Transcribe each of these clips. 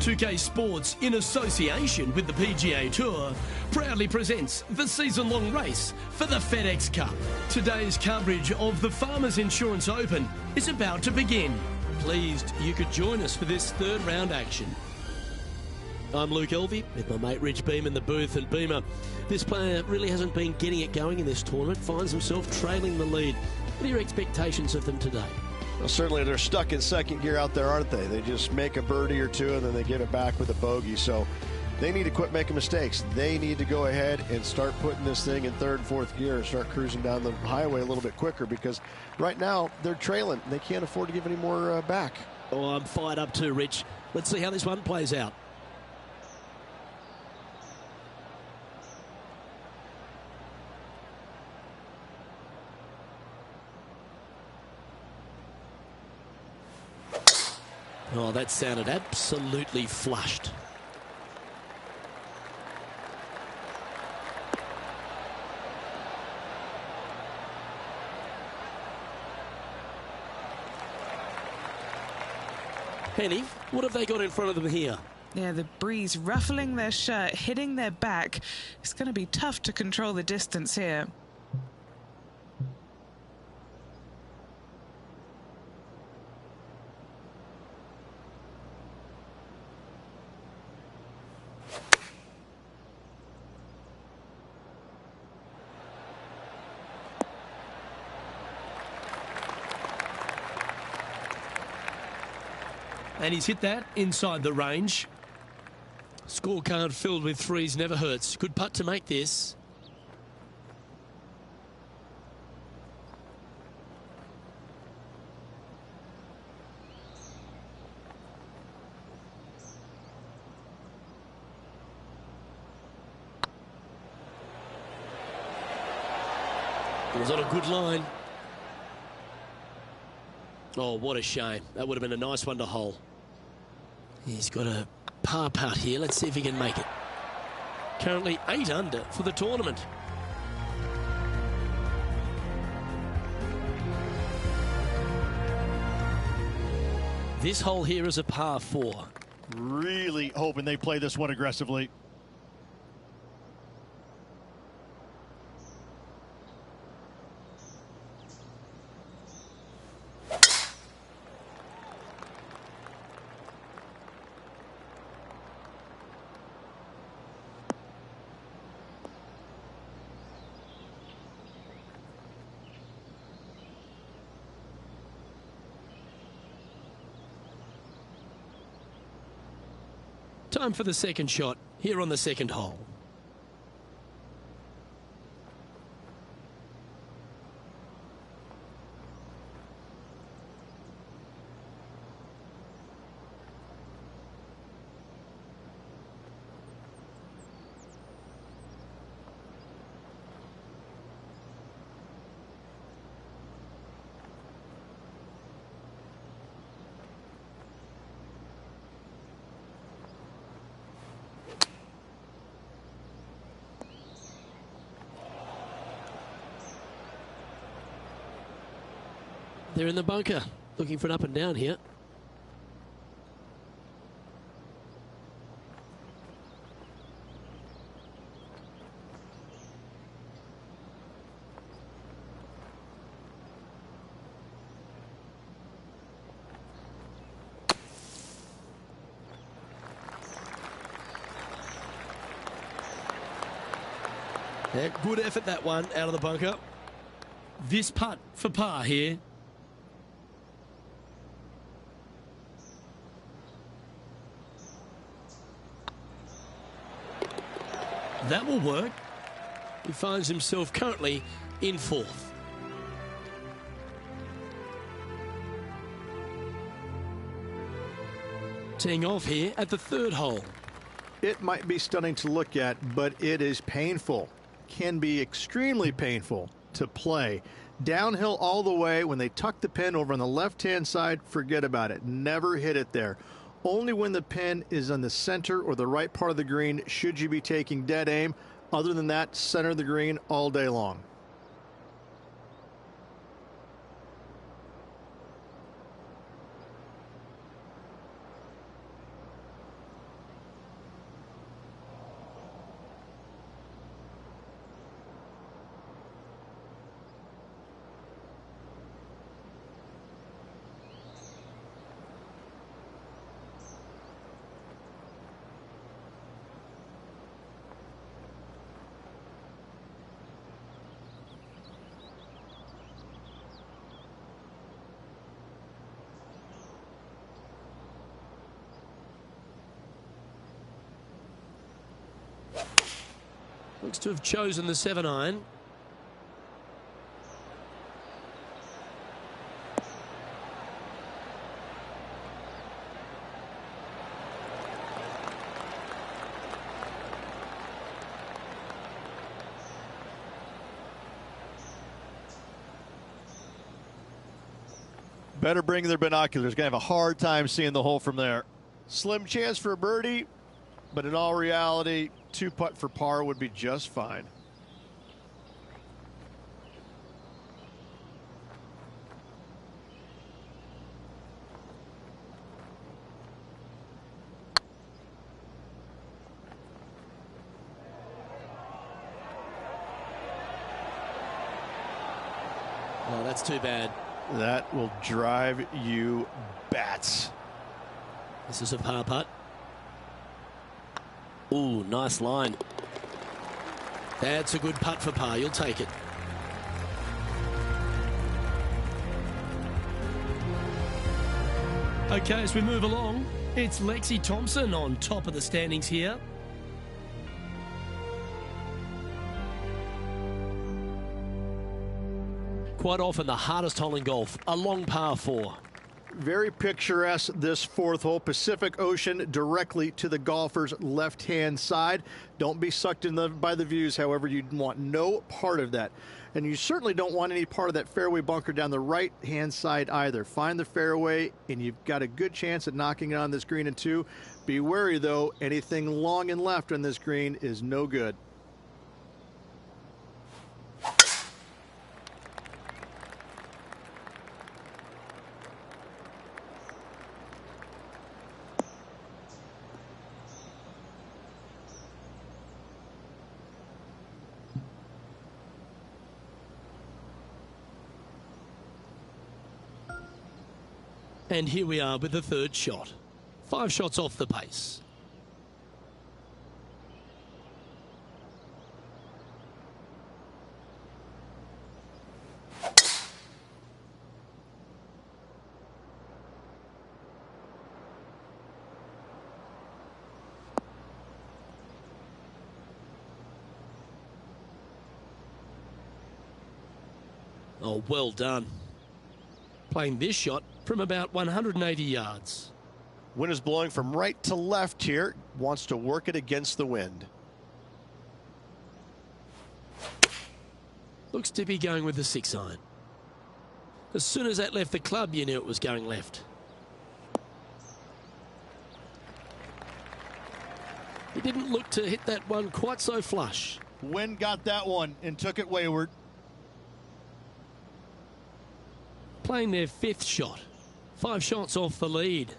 2K Sports, in association with the PGA Tour, proudly presents the season-long race for the FedEx Cup. Today's coverage of the Farmers Insurance Open is about to begin. Pleased you could join us for this third round action. I'm Luke Elvey with my mate Rich Beam in the booth. And Beamer, this player really hasn't been getting it going in this tournament, finds himself trailing the lead. What are your expectations of them today? Well, certainly they're stuck in second gear out there, aren't they? They just make a birdie or two and then they give it back with a bogey. So they need to quit making mistakes. They need to go ahead and start putting this thing in third and fourth gear and start cruising down the highway a little bit quicker, because right now they're trailing. They can't afford to give any more back. Oh, I'm fired up too, Rich. Let's see how this one plays out. Oh, that sounded absolutely flushed. Penny, what have they got in front of them here? Yeah, the breeze ruffling their shirt, hitting their back. It's going to be tough to control the distance here. And he's hit that inside the range. Scorecard filled with threes never hurts. Good putt to make this. It was on a good line. Oh, what a shame. That would have been a nice one to hole. He's got a par putt here. Let's see if he can make it. Currently 8 under for the tournament. This hole here is a par 4. Really hoping they play this one aggressively. Time for the second shot here on the second hole. They're in the bunker, looking for an up and down here. Yeah, good effort, that one, out of the bunker. This putt for par here. That will work. He finds himself currently in fourth. Teeing off here at the third hole. It might be stunning to look at, but it is painful. Can be extremely painful to play. Downhill all the way. When they tuck the pin over on the left-hand side, forget about it. Never hit it there. Only when the pin is on the center or the right part of the green should you be taking dead aim. Other than that, center of the green all day long. Looks to have chosen the 7-iron. Better bring their binoculars. Going to have a hard time seeing the hole from there. Slim chance for a birdie, but in all reality, 2-putt for par would be just fine. Oh, that's too bad. That will drive you bats. This is a par putt. Ooh, nice line. That's a good putt for par. You'll take it. Okay, as we move along, it's Lexi Thompson on top of the standings here. Quite often the hardest hole in golf, a long par 4. Very picturesque, this fourth hole. Pacific Ocean directly to the golfer's left-hand side. Don't be sucked in by the views, however. You want no part of that. And you certainly don't want any part of that fairway bunker down the right-hand side either. Find the fairway, and you've got a good chance at knocking it on this green in 2. Be wary, though. Anything long and left on this green is no good. And here we are with the third shot. 5 shots off the pace. Oh, well done. Playing this shot from about 180 yards. Wind is blowing from right to left here. Wants to work it against the wind. Looks to be going with the 6-iron. As soon as that left the club, you knew it was going left. He didn't look to hit that one quite so flush. Wind got that one and took it wayward. Playing their 5th shot. 5 shots off the lead.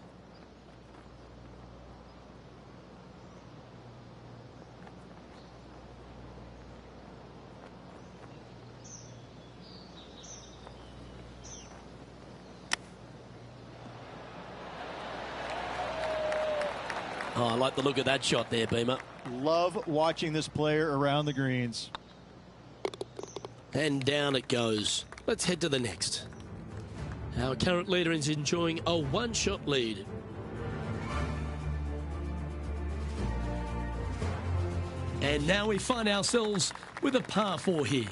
Oh, I like the look of that shot there, Beamer. Love watching this player around the greens. And down it goes. Let's head to the next. Our current leader is enjoying a 1-shot lead. And now we find ourselves with a par 4 here.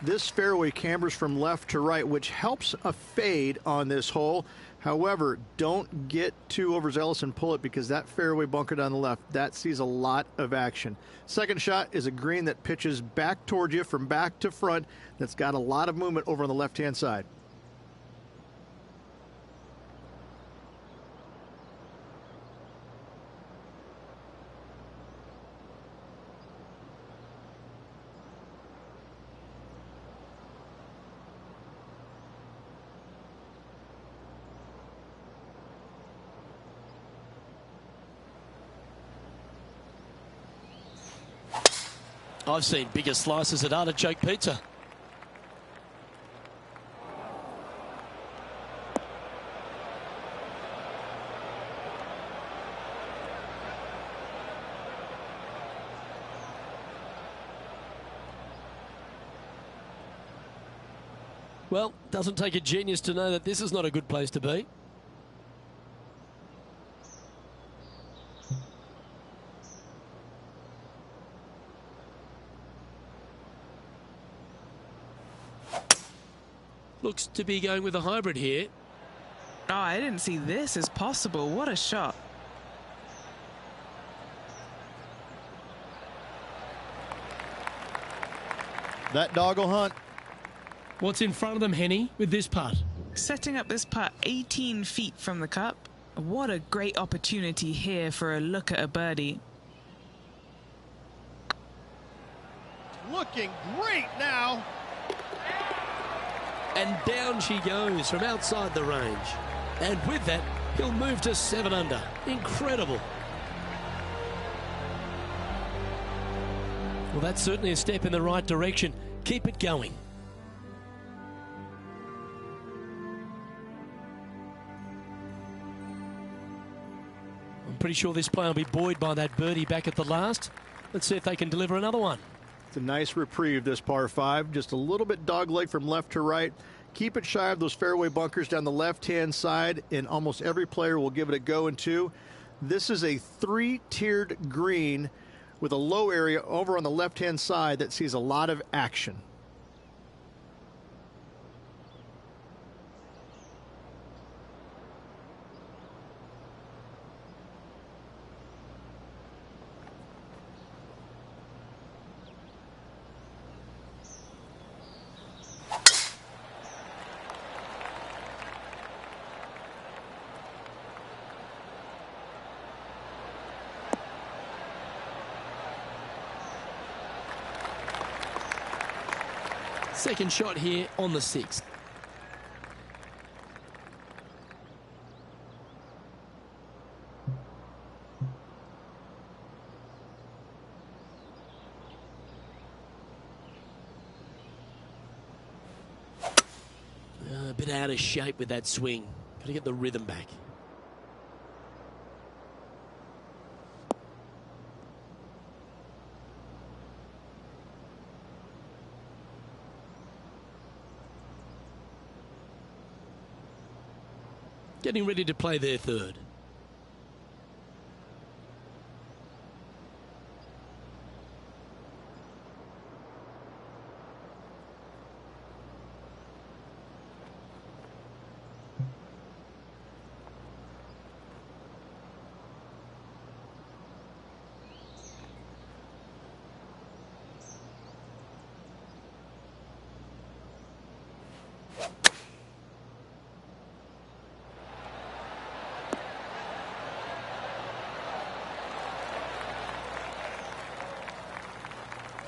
This fairway cambers from left to right, which helps a fade on this hole. However, don't get too overzealous and pull it, because that fairway bunker down the left, that sees a lot of action. Second shot is a green that pitches back towards you from back to front. That's got a lot of movement over on the left-hand side. I've seen bigger slices at artichoke pizza. Well, doesn't take a genius to know that this is not a good place to be. Looks to be going with a hybrid here. Oh, I didn't see this as possible. What a shot. That dog will hunt. What's in front of them, Henny, with this putt? Setting up this putt 18 feet from the cup. What a great opportunity here for a look at a birdie. Looking great now. And down she goes from outside the range. And with that, he'll move to 7 under. Incredible. Well, that's certainly a step in the right direction. Keep it going. I'm pretty sure this player will be buoyed by that birdie back at the last. Let's see if they can deliver another one. It's a nice reprieve, this par 5. Just a little bit dogleg from left to right. Keep it shy of those fairway bunkers down the left-hand side, and almost every player will give it a go in 2. This is a 3-tiered green with a low area over on the left-hand side that sees a lot of action. Second shot here on the 6th. A bit out of shape with that swing. Got to get the rhythm back. Getting ready to play their 3rd.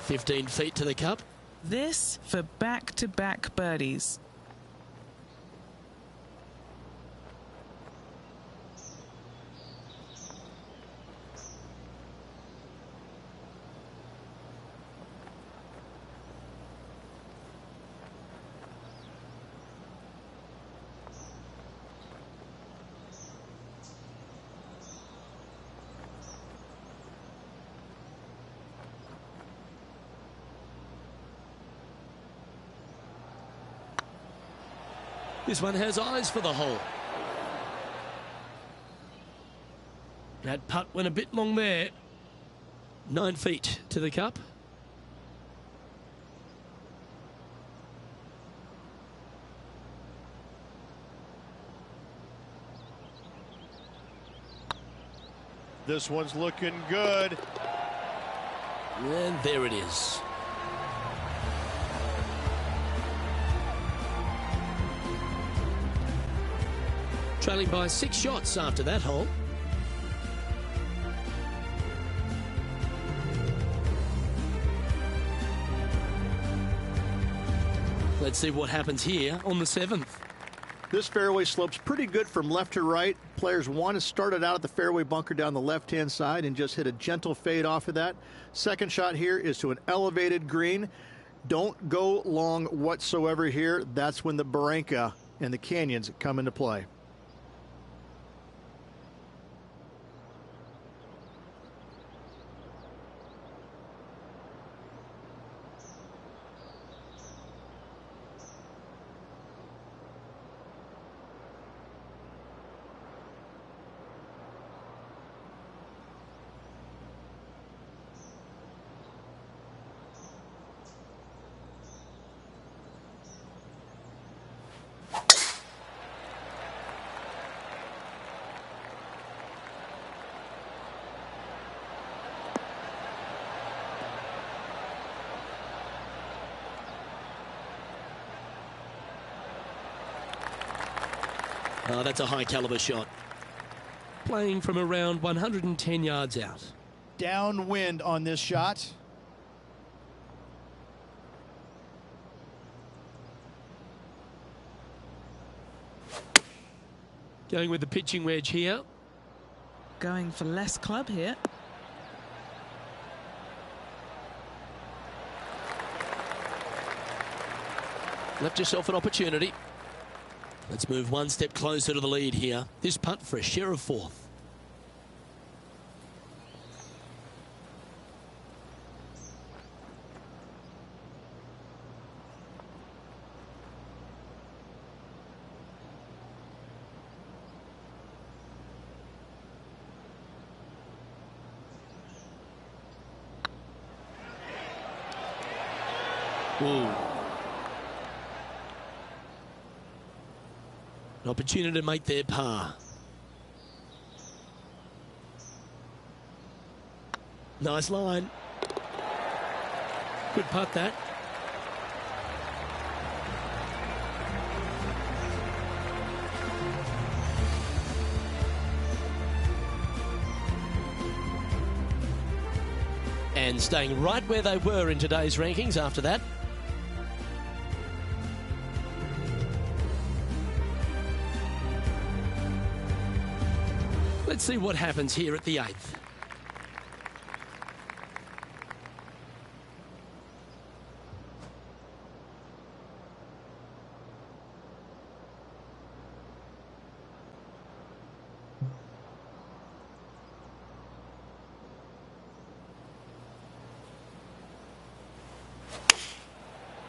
$15 feet to the cup. This for back-to-back birdies. This one has eyes for the hole. That putt went a bit long there. 9 feet to the cup. This one's looking good. And there it is. Trailing by 6 shots after that hole. Let's see what happens here on the 7th. This fairway slopes pretty good from left to right. Players want to start it out at the fairway bunker down the left-hand side and just hit a gentle fade off of that. Second shot here is to an elevated green. Don't go long whatsoever here. That's when the barranca and the canyons come into play. Oh, that's a high caliber shot. Playing from around 110 yards out. Downwind on this shot. Going with the pitching wedge here. Going for less club here. Left yourself an opportunity. Let's move one step closer to the lead here. This putt for a share of fourth. Ooh. An opportunity to make their par. Nice line. Good putt that. And staying right where they were in today's rankings after that. Let's see what happens here at the 8th.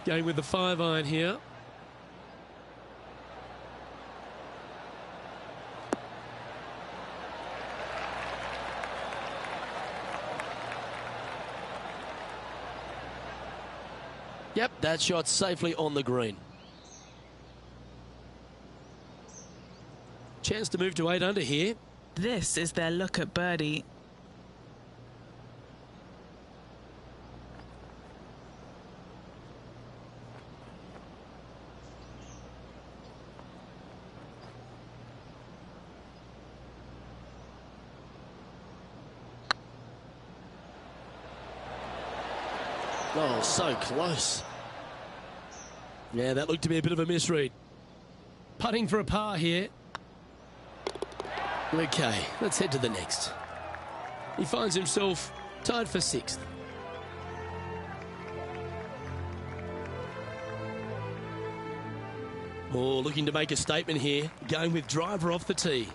Going with the 5-iron here. Yep, that shot safely on the green. Chance to move to 8 under here. This is their look at birdie. Oh, so close. Yeah, that looked to be a bit of a misread. Putting for a par here. Okay, let's head to the next. He finds himself tied for 6th. Oh, looking to make a statement here. Going with driver off the tee.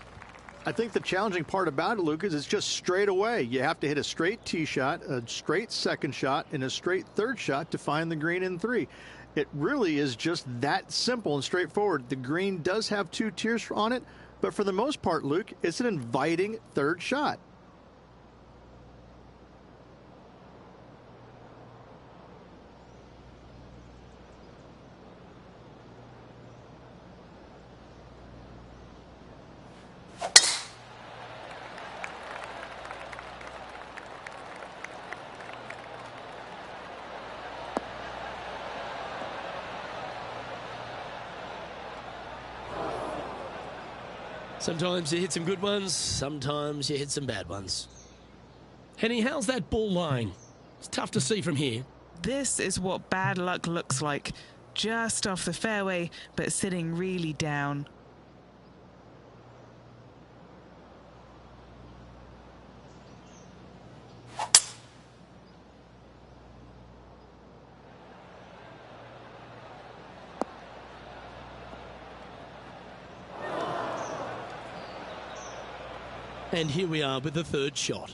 I think the challenging part about it, Luke, is it's just straight away. You have to hit a straight tee shot, a straight second shot, and a straight third shot to find the green in 3. It really is just that simple and straightforward. The green does have 2 tiers on it, but for the most part, Luke, it's an inviting third shot. Sometimes you hit some good ones, sometimes you hit some bad ones. Henny, how's that ball lying? It's tough to see from here. This is what bad luck looks like. Just off the fairway, but sitting really down. And here we are with the 3rd shot.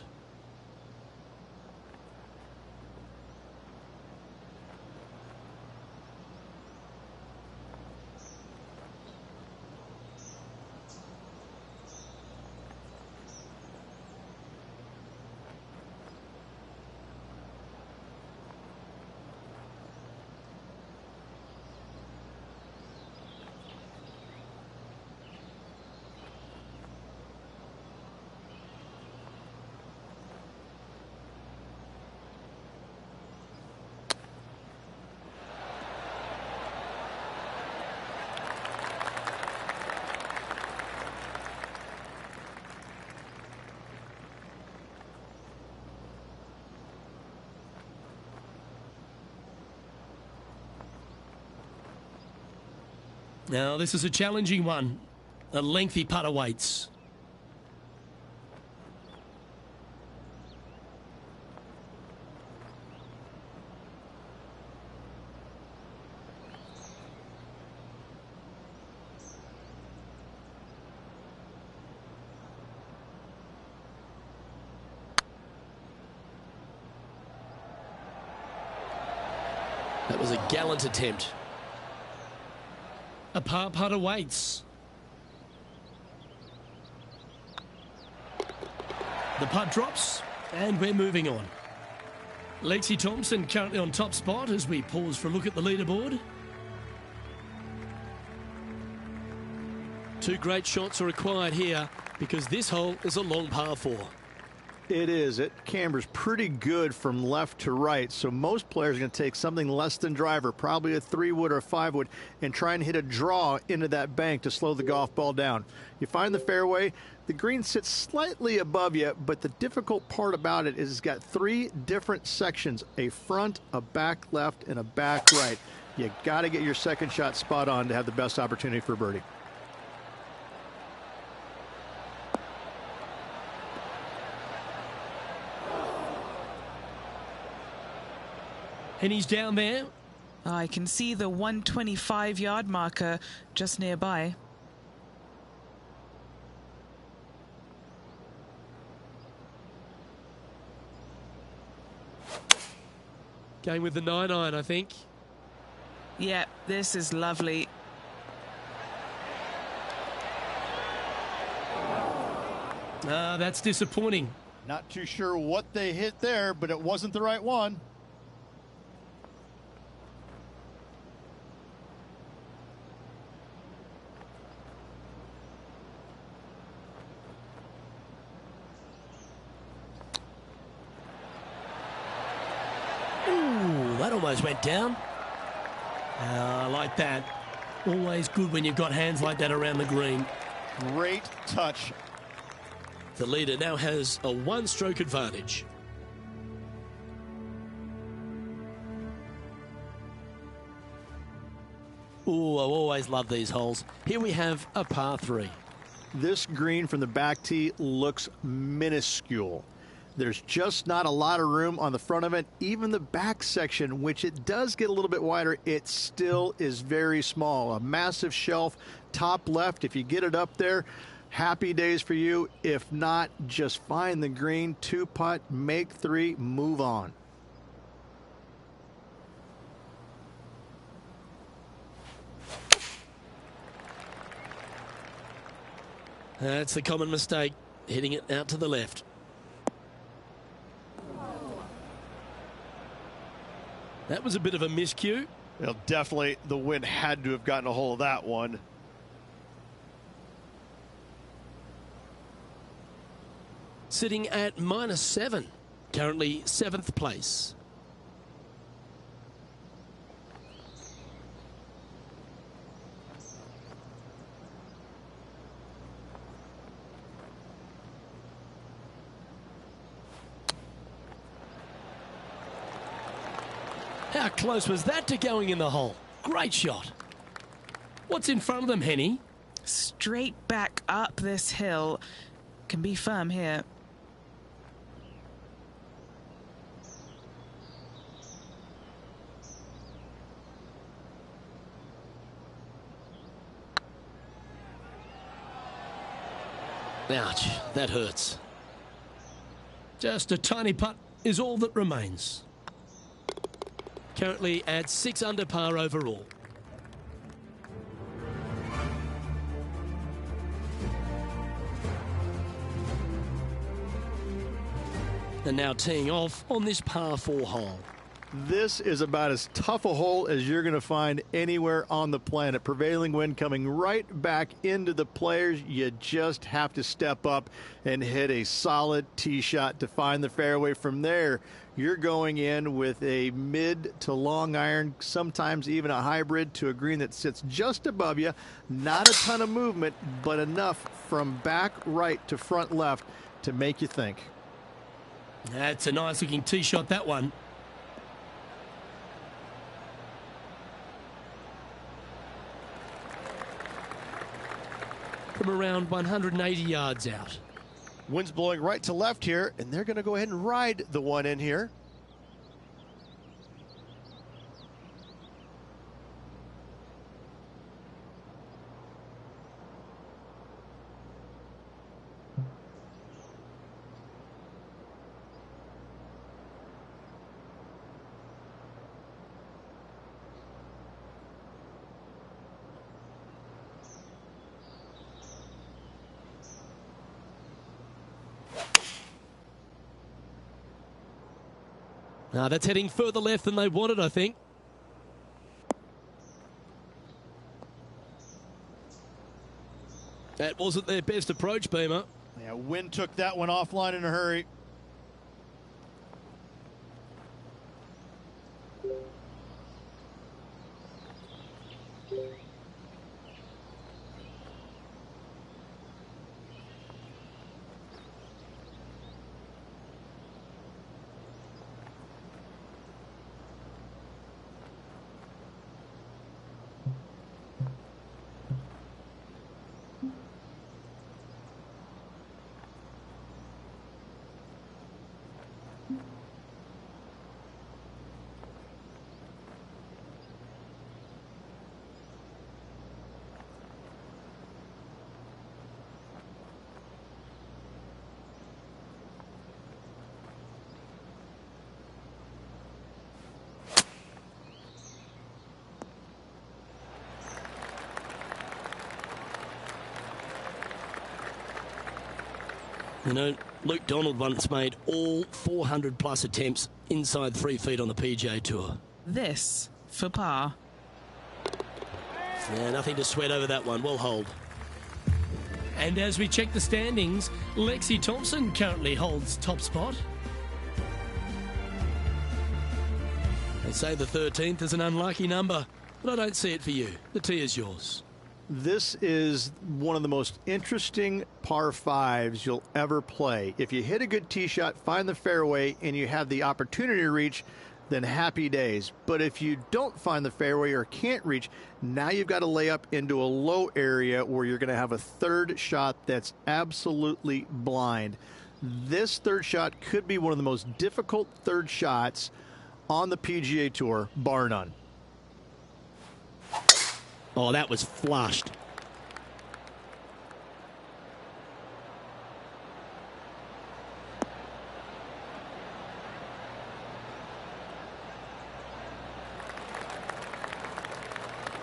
Now, this is a challenging one. A lengthy putt awaits. That was a gallant attempt. A par putt awaits. The putt drops, and we're moving on. Lexi Thompson currently on top spot as we pause for a look at the leaderboard. 2 great shots are required here because this hole is a long par 4. It is. It cambers pretty good from left to right, so most players are going to take something less than driver, probably a 3-wood or a 5-wood, and try and hit a draw into that bank to slow the golf ball down. You find the fairway, the green sits slightly above you, but the difficult part about it is it's got 3 different sections, a front, a back left, and a back right. You got to get your second shot spot on to have the best opportunity for birdie. And he's down there. I can see the 125-yard marker just nearby. Going with the 9-iron, I think. Yeah, this is lovely. That's disappointing. Not too sure what they hit there, but it wasn't the right one. That almost went down. I like that. Always good when you've got hands like that around the green. Great touch. The leader now has a 1-stroke advantage. Ooh, I always love these holes. Here we have a par 3. This green from the back tee looks minuscule. There's just not a lot of room on the front of it. Even the back section, which it does get a little bit wider, it still is very small. A massive shelf, top left. If you get it up there, happy days for you. If not, just find the green, 2-putt, make 3, move on. That's the common mistake, hitting it out to the left. That was a bit of a miscue. Well, definitely the wind had to have gotten a hold of that one. Sitting at -7, currently 7th place. How close was that to going in the hole? Great shot. What's in front of them, Henny? Straight back up this hill. Can be firm here. Ouch, that hurts. Just a tiny putt is all that remains. Currently at 6 under par overall. And now teeing off on this par 4 hole. This is about as tough a hole as you're going to find anywhere on the planet. Prevailing wind coming right back into the players. You just have to step up and hit a solid tee shot to find the fairway. From there, you're going in with a mid to long iron, sometimes even a hybrid to a green that sits just above you. Not a ton of movement, but enough from back right to front left to make you think. That's a nice looking tee shot, that one. from around 180 yards out. Wind's blowing right to left here, and they're going to go ahead and ride the one in here. That's heading further left than they wanted, I think. That wasn't their best approach, Beamer. Yeah, Wind took that one offline in a hurry. You know, Luke Donald once made all 400-plus attempts inside 3 feet on the PGA Tour. This for par. Yeah, nothing to sweat over that one. Well hold. And as we check the standings, Lexi Thompson currently holds top spot. They say the 13th is an unlucky number, but I don't see it for you. The tee is yours. This is one of the most interesting par fives you'll ever play. If you hit a good tee shot, find the fairway, and you have the opportunity to reach, then happy days. But if you don't find the fairway or can't reach, now you've got to lay up into a low area where you're going to have a third shot that's absolutely blind. This third shot could be one of the most difficult third shots on the PGA Tour, bar none. Oh, that was flushed.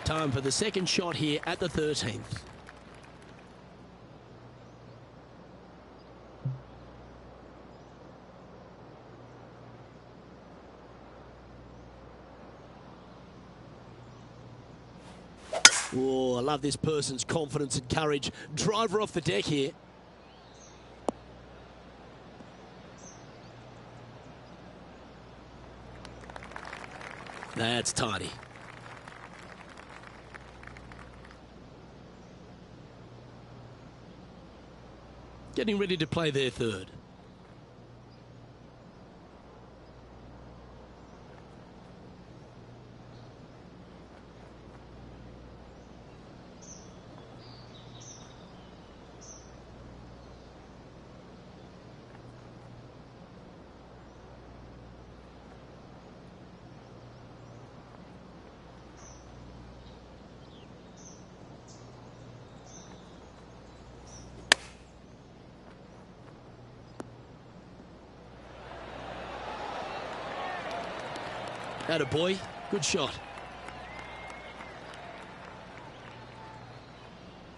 Time for the second shot here at the 13th. Oh, I love this person's confidence and courage. Driver off the deck here. That's tidy. Getting ready to play their third. Atta boy, good shot.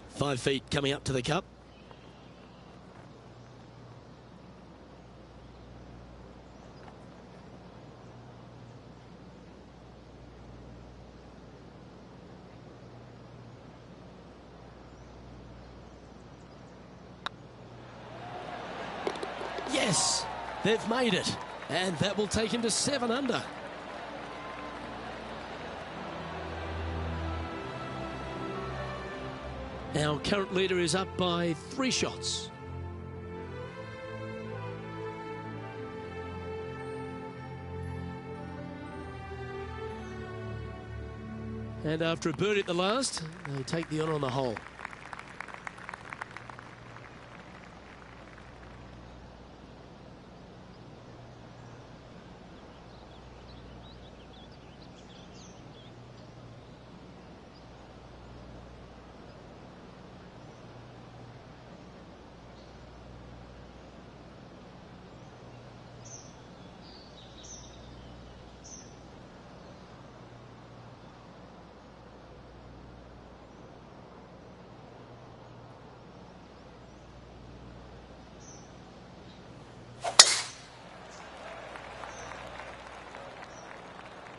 5 feet coming up to the cup. Yes, they've made it, and that will take him to 7 under. Our current leader is up by 3 shots. And after a birdie at the last, they take the honour on the hole.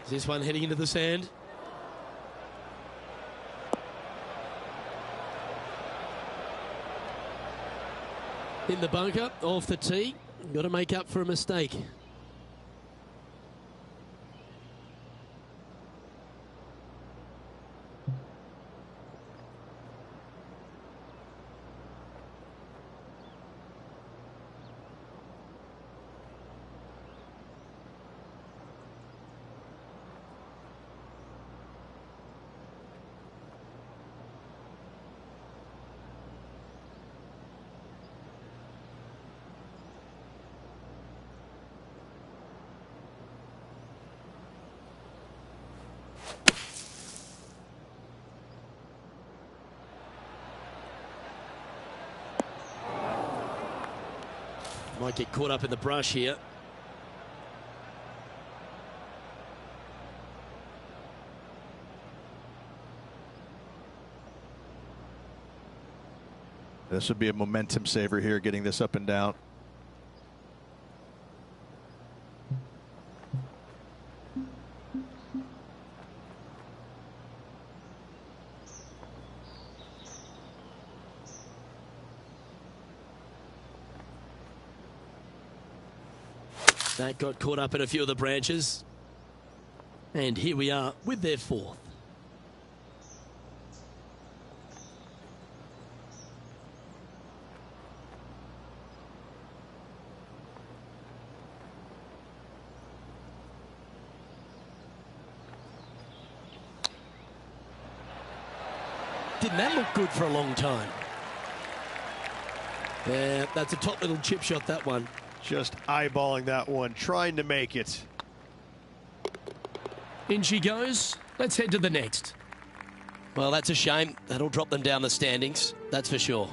Is this one heading into the sand? In the bunker, off the tee. Got to make up for a mistake. Might get caught up in the brush here. This would be a momentum saver here, getting this up and down. That got caught up in a few of the branches. And here we are with their fourth. Didn't that look good for a long time? Yeah, that's a top little chip shot, that one. Just eyeballing that one, trying to make it. In she goes. Let's head to the next. Well, that's a shame. That'll drop them down the standings, that's for sure.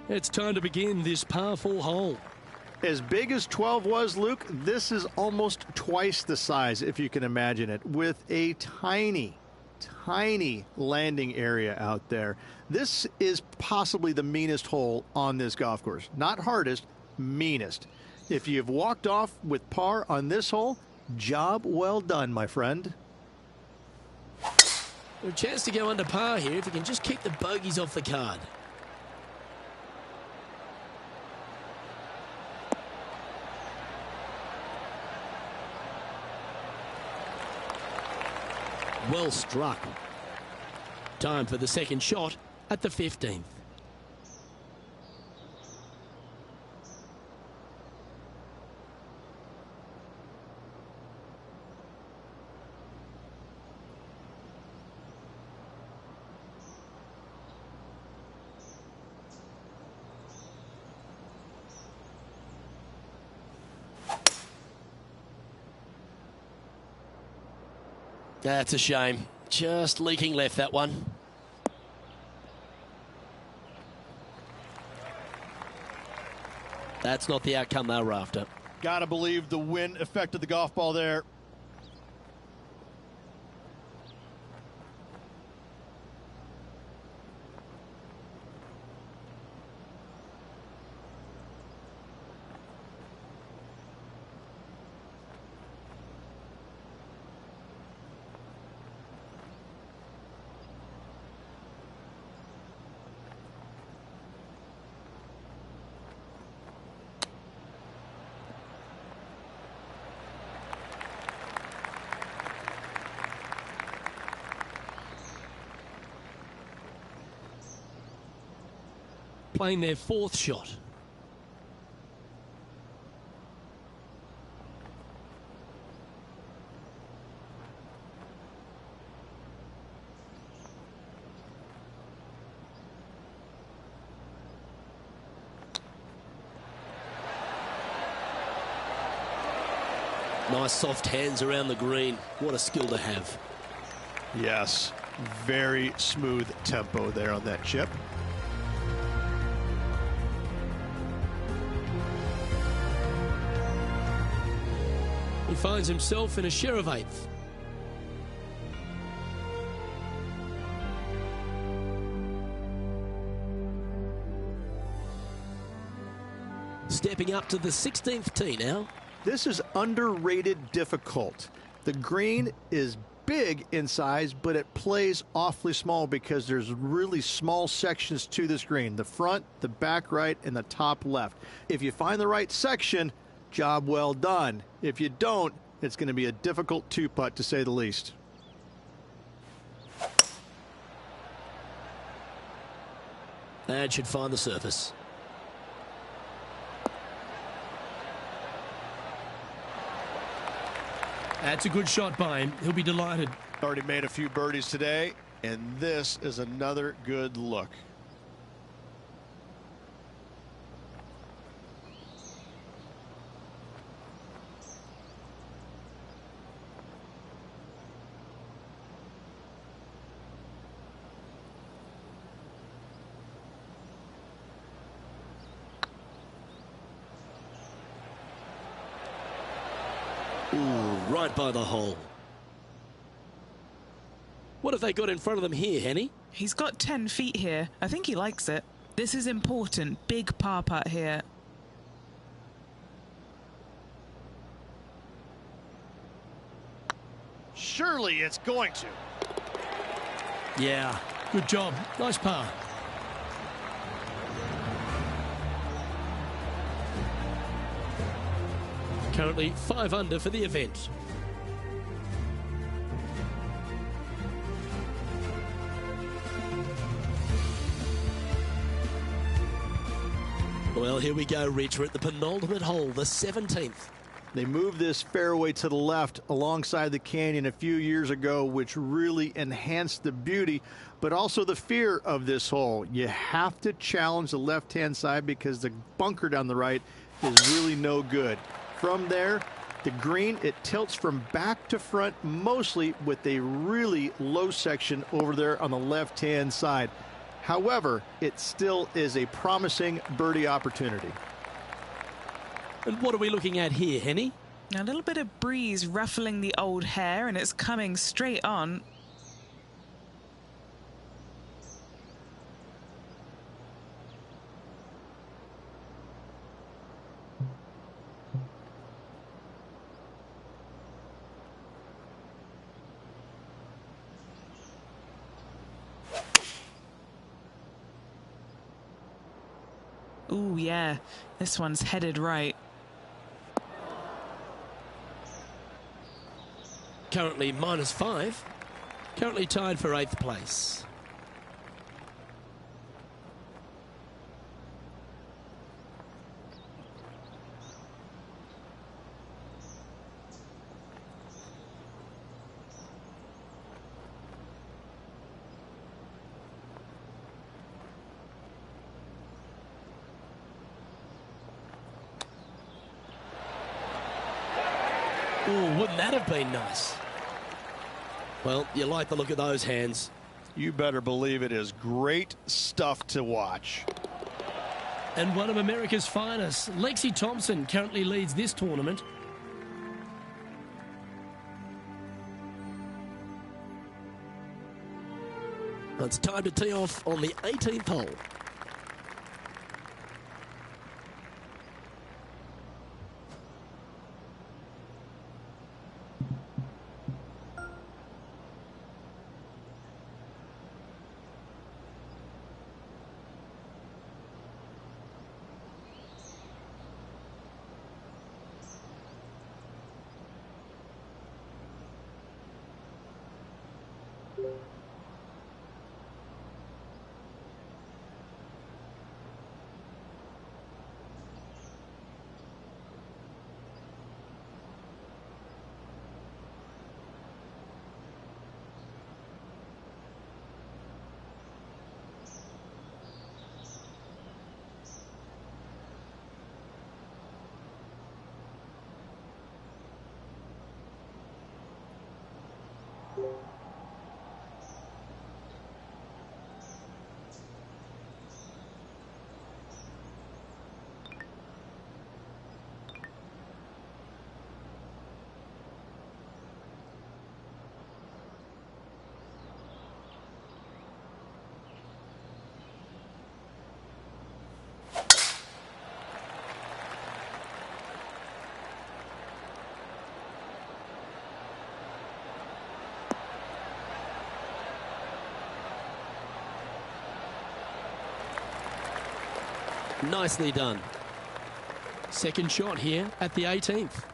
It's time to begin this par 4 hole. As big as 12 was, Luke, this is almost twice the size, if you can imagine it, with a tiny landing area out there. This is possibly the meanest hole on this golf course. Not hardest, meanest. If you've walked off with par on this hole, job well done, my friend. A chance to go under par here if you can just keep the bogeys off the card. Well struck. Time for the second shot at the 15th. That's a shame. Just leaking left, that one. That's not the outcome they were after. Gotta believe the wind affected the golf ball there. Playing their fourth shot. Nice soft hands around the green. What a skill to have. Yes, very smooth tempo there on that chip. He finds himself in a share of eighth. Stepping up to the 16th tee now. This is underrated difficult. The green is big in size, but it plays awfully small because there's really small sections to this green. The front, the back right, and the top left. If you find the right section, job well done. If you don't, it's going to be a difficult two-putt to say the least. And should find the surface. That's a good shot by him. He'll be delighted. Already made a few birdies today, and this is another good look. Ooh, right by the hole. What have they got in front of them here, Henny? He's got 10 feet here. I think he likes it. This is important. Big par putt here. Surely it's going to. Yeah, good job. Nice par. Currently 5 under for the event. Well, here we go, Rich. We're at the penultimate hole, the 17th. They moved this fairway to the left alongside the canyon a few years ago, which really enhanced the beauty, but also the fear of this hole. You have to challenge the left-hand side because the bunker down the right is really no good. From there, the green, it tilts from back to front mostly with a really low section over there on the left-hand side. However, it still is a promising birdie opportunity. And what are we looking at here, Henny? A little bit of breeze ruffling the old hair, and it's coming straight on. Ooh, yeah, this one's headed right. Currently -5. Currently tied for 8th place. Oh, wouldn't that have been nice? Well, you like the look of those hands. You better believe it is great stuff to watch. And one of America's finest, Lexi Thompson, currently leads this tournament. It's time to tee off on the 18th hole. Nicely done. Second shot here at the 18th.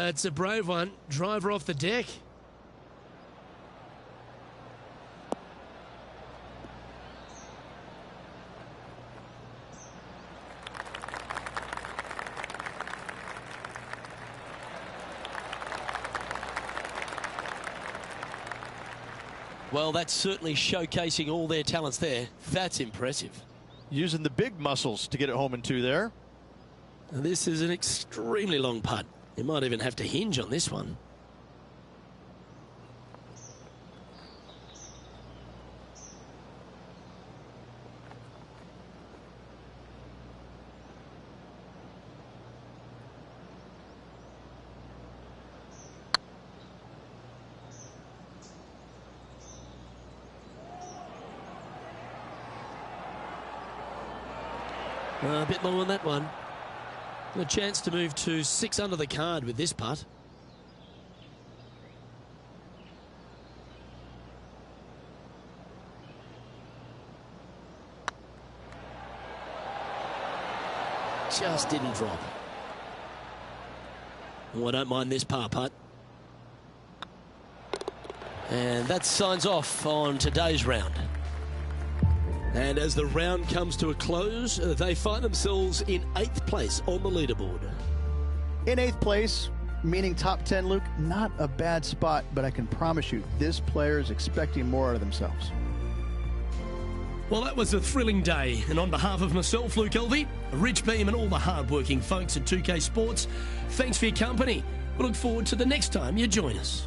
It's a brave one. Driver off the deck. Well, that's certainly showcasing all their talents there. That's impressive. Using the big muscles to get it home in two there. And this is an extremely long putt. You might even have to hinge on this one. A bit long on that one. A chance to move to 6 under the card with this putt. Just didn't drop. Oh, I don't mind this par putt. And that signs off on today's round. And as the round comes to a close, they find themselves in 8th place on the leaderboard. In 8th place, meaning top 10, Luke, not a bad spot, but I can promise you this player is expecting more out of themselves. Well, that was a thrilling day. And on behalf of myself, Luke Elvey, Rich Beam and all the hard-working folks at 2K Sports, thanks for your company. We look forward to the next time you join us.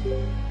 it.